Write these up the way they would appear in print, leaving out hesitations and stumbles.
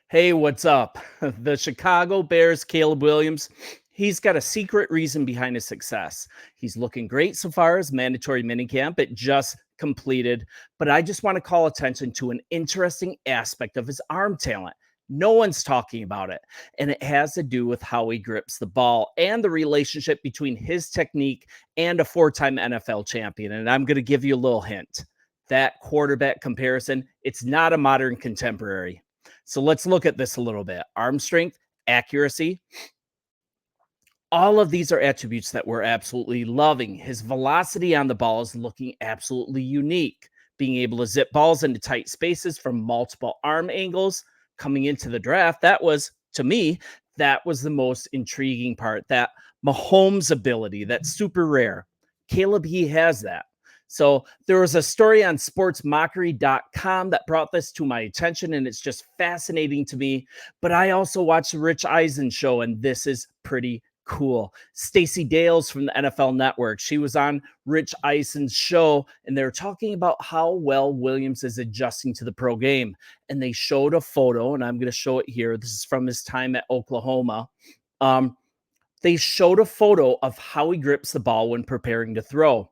Hey, what's up? The Chicago Bears, Caleb Williams, he's got a secret reason behind his success. He's looking great so far as mandatory minicamp. It just completed, but I just want to call attention to an interesting aspect of his arm talent. No one's talking about it, and it has to do with how he grips the ball and the relationship between his technique and a four-time NFL champion. And I'm going to give you a little hint. That quarterback comparison, it's not a modern contemporary. So let's look at this a little bit. Arm strength, accuracy, all of these are attributes that we're absolutely loving. His velocity on the ball is looking absolutely unique. Being able to zip balls into tight spaces from multiple arm angles coming into the draft, that was, to me, that was the most intriguing part. That Mahomes ability, that's super rare. Caleb, he has that. So there was a story on sportsmockery.com that brought this to my attention, and it's just fascinating to me. But I also watched the Rich Eisen show, and this is pretty cool. Stacey Dales from the NFL Network, she was on Rich Eisen's show, and they're talking about how well Williams is adjusting to the pro game. And they showed a photo, and I'm going to show it here. This is from his time at Oklahoma. They showed a photo of how he grips the ball when preparing to throw.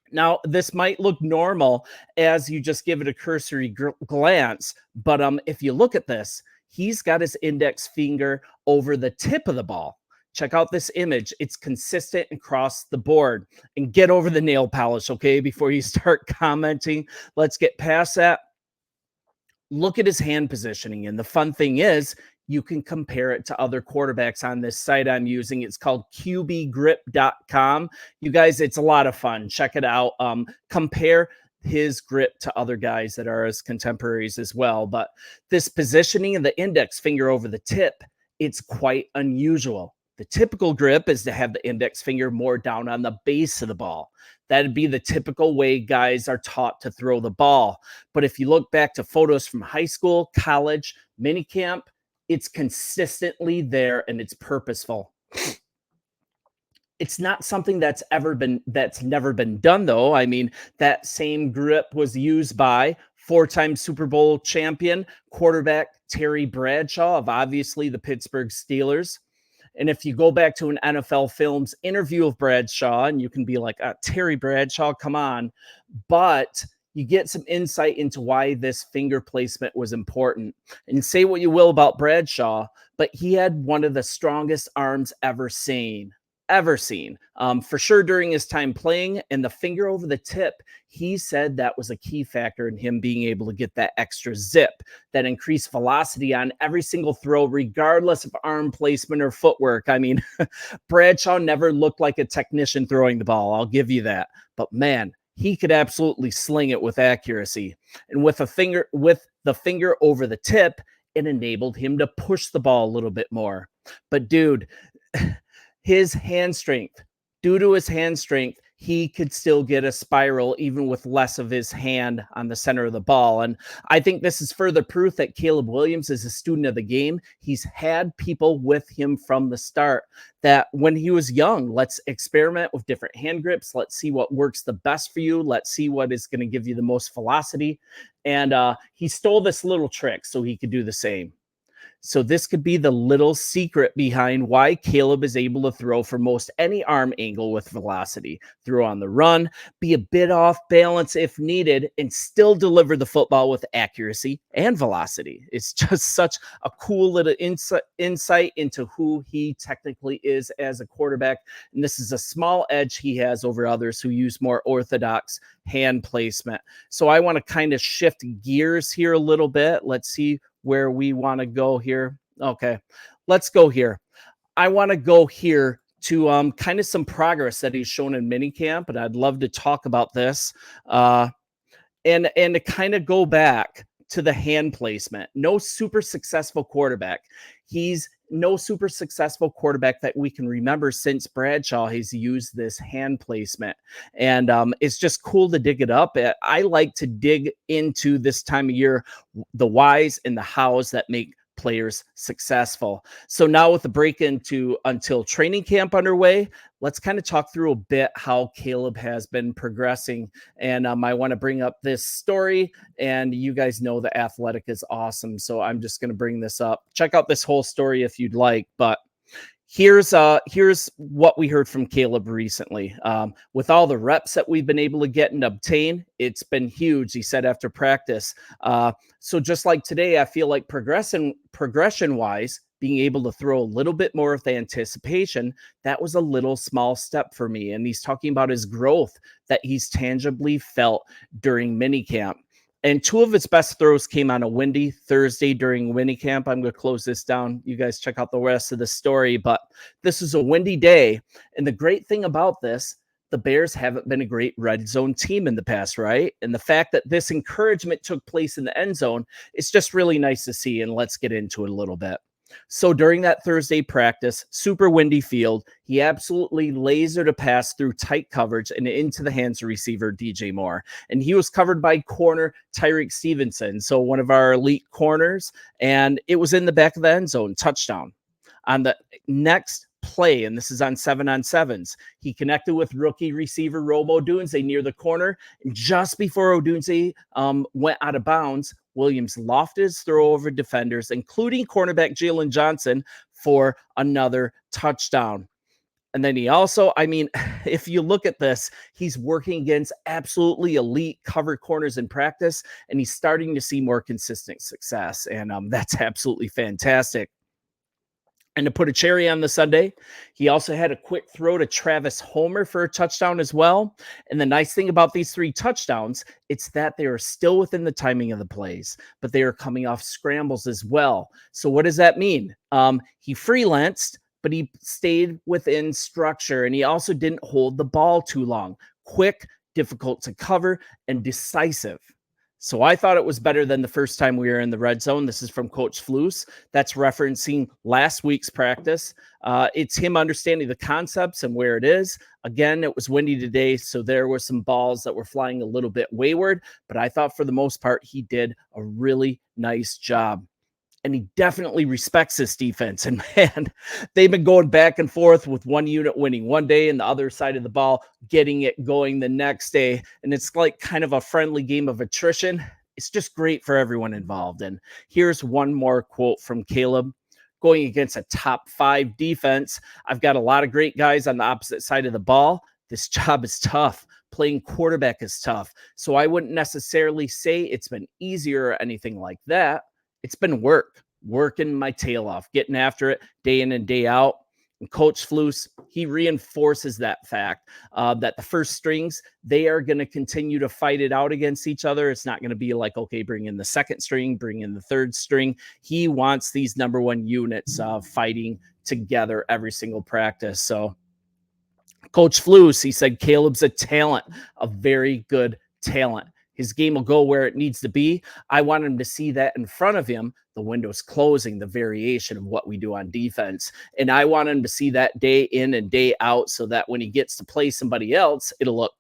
Now, this might look normal as you just give it a cursory glance, but if you look at this, he's got his index finger over the tip of the ball. Check out this image. It's consistent across the board. And get over the nail polish, okay, before you start commenting. Let's get past that. Look at his hand positioning. And the fun thing is, you can compare it to other quarterbacks on this site I'm using. It's called qbgrip.com. You guys, it's a lot of fun. Check it out. Compare his grip to other guys that are his contemporaries as well. But this positioning of the index finger over the tip, it's quite unusual. The typical grip is to have the index finger more down on the base of the ball. That'd be the typical way guys are taught to throw the ball. But if you look back to photos from high school, college, minicamp, it's consistently there and it's purposeful. It's not something that's never been done, though. I mean, that same grip was used by four-time Super Bowl champion quarterback Terry Bradshaw of obviously the Pittsburgh Steelers. And if you go back to an NFL Films interview of Bradshaw, and you can be like, Terry Bradshaw, come on. But you get some insight into why this finger placement was important. And say what you will about Bradshaw, but he had one of the strongest arms ever seen. For sure during his time playing, and the finger over the tip, he said that was a key factor in him being able to get that extra zip, that increased velocity on every single throw, regardless of arm placement or footwork. I mean, Bradshaw never looked like a technician throwing the ball. I'll give you that. But man, he could absolutely sling it with accuracy. And with the finger over the tip, it enabled him to push the ball a little bit more. But dude, his hand strength, due to his hand strength, he could still get a spiral even with less of his hand on the center of the ball. And I think this is further proof that Caleb Williams is a student of the game. He's had people with him from the start that when he was young, let's experiment with different hand grips. Let's see what works the best for you. Let's see what is going to give you the most velocity. And he stole this little trick so he could do the same. So this could be the little secret behind why Caleb is able to throw for most any arm angle with velocity. Throw on the run, be a bit off balance if needed, and still deliver the football with accuracy and velocity. It's just such a cool little insight into who he technically is as a quarterback. And this is a small edge he has over others who use more orthodox hand placement. So I want to kind of shift gears here a little bit. Let's see where we want to go here. Okay, let's go here. I want to go here to kind of some progress that he's shown in minicamp, and I'd love to talk about this and to kind of go back to the hand placement. No super successful quarterback. He's no super successful quarterback that we can remember since Bradshaw has used this hand placement. And it's just cool to dig it up. I like to dig into this time of year the whys and the hows that make players successful. So now with the break into until training camp underway, let's kind of talk through a bit how Caleb has been progressing. And I want to bring up this story, and you guys know the Athletic is awesome. So I'm just going to bring this up. Check out this whole story if you'd like, but here's what we heard from Caleb recently. With all the reps that we've been able to get and obtain, it's been huge. He said after practice. So just like today, I feel like progression wise, being able to throw a little bit more of the anticipation, that was a little small step for me. And he's talking about his growth that he's tangibly felt during minicamp. And two of his best throws came on a windy Thursday during minicamp. I'm going to close this down. You guys check out the rest of the story. But this is a windy day. And the great thing about this, the Bears haven't been a great red zone team in the past, right? And the fact that this encouragement took place in the end zone, it's just really nice to see. And let's get into it a little bit. So during that Thursday practice, super windy field, he absolutely lasered a pass through tight coverage and into the hands of receiver DJ Moore. And he was covered by corner Tyreek Stevenson, so one of our elite corners, and it was in the back of the end zone, touchdown. On the next play, and this is on 7-on-7s, he connected with rookie receiver Rome Odunze near the corner, and just before Odunze went out of bounds, Williams lofted his throw over defenders, including cornerback Jalen Johnson, for another touchdown. And then he also, I mean, if you look at this, he's working against absolutely elite cover corners in practice, and he's starting to see more consistent success. And that's absolutely fantastic. And to put a cherry on the Sunday, he also had a quick throw to Travis Homer for a touchdown as well. And the nice thing about these 3 touchdowns, it's that they are still within the timing of the plays, but they are coming off scrambles as well. So what does that mean? He freelanced, but he stayed within structure, and he also didn't hold the ball too long. Quick, difficult to cover, and decisive. So I thought it was better than the first time we were in the red zone. This is from Coach Flus. That's referencing last week's practice. It's him understanding the concepts and where it is. Again, it was windy today, so there were some balls that were flying a little bit wayward, but I thought for the most part, he did a really nice job. And he definitely respects this defense. And man, they've been going back and forth with one unit winning one day and the other side of the ball getting it going the next day. And it's like kind of a friendly game of attrition. It's just great for everyone involved. And here's one more quote from Caleb. Going against a top 5 defense, I've got a lot of great guys on the opposite side of the ball. This job is tough. Playing quarterback is tough. So I wouldn't necessarily say it's been easier or anything like that. It's been working my tail off, getting after it day in and day out. And Coach Flus, he reinforces that fact that the first strings, they are going to continue to fight it out against each other. It's not going to be like, okay, bring in the second string, bring in the third string. He wants these number 1 units fighting together every single practice. So Coach Flus, he said, Caleb's a talent, a very good talent. His game will go where it needs to be. I want him to see that in front of him, the windows closing, the variation of what we do on defense. And I want him to see that day in and day out so that when he gets to play somebody else, it'll look,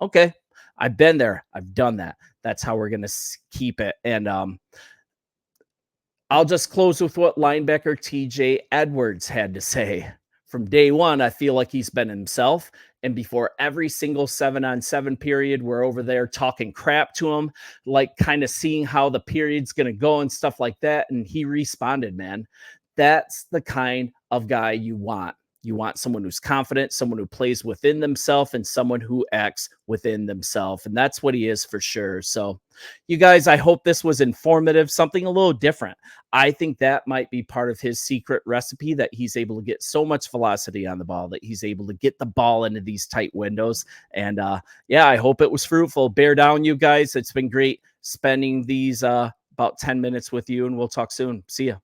okay, I've been there. I've done that. That's how we're going to keep it. And I'll just close with what linebacker TJ Edwards had to say. From day one, I feel like he's been himself. And before every single 7-on-7 period, we're over there talking crap to him, like kind of seeing how the period's going to go and stuff like that. And he responded, man. That's the kind of guy you want. You want someone who's confident, someone who plays within themselves, and someone who acts within themselves. And that's what he is for sure. So you guys, I hope this was informative, something a little different. I think that might be part of his secret recipe, that he's able to get so much velocity on the ball, that he's able to get the ball into these tight windows. And yeah, I hope it was fruitful. Bear down, you guys. It's been great spending these about 10 minutes with you, and we'll talk soon. See ya.